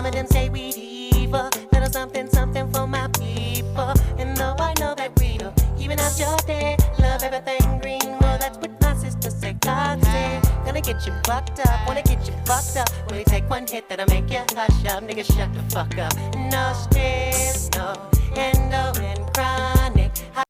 of them say we diva. Little something, something for my people. And though I know that we do, even after your day, love everything green. Well, that's what my sister said. God said, gonna get you fucked up, wanna get you fucked up. When you take one hit that'll make you hush up, nigga, shut the fuck up. No stress, no endo and crime.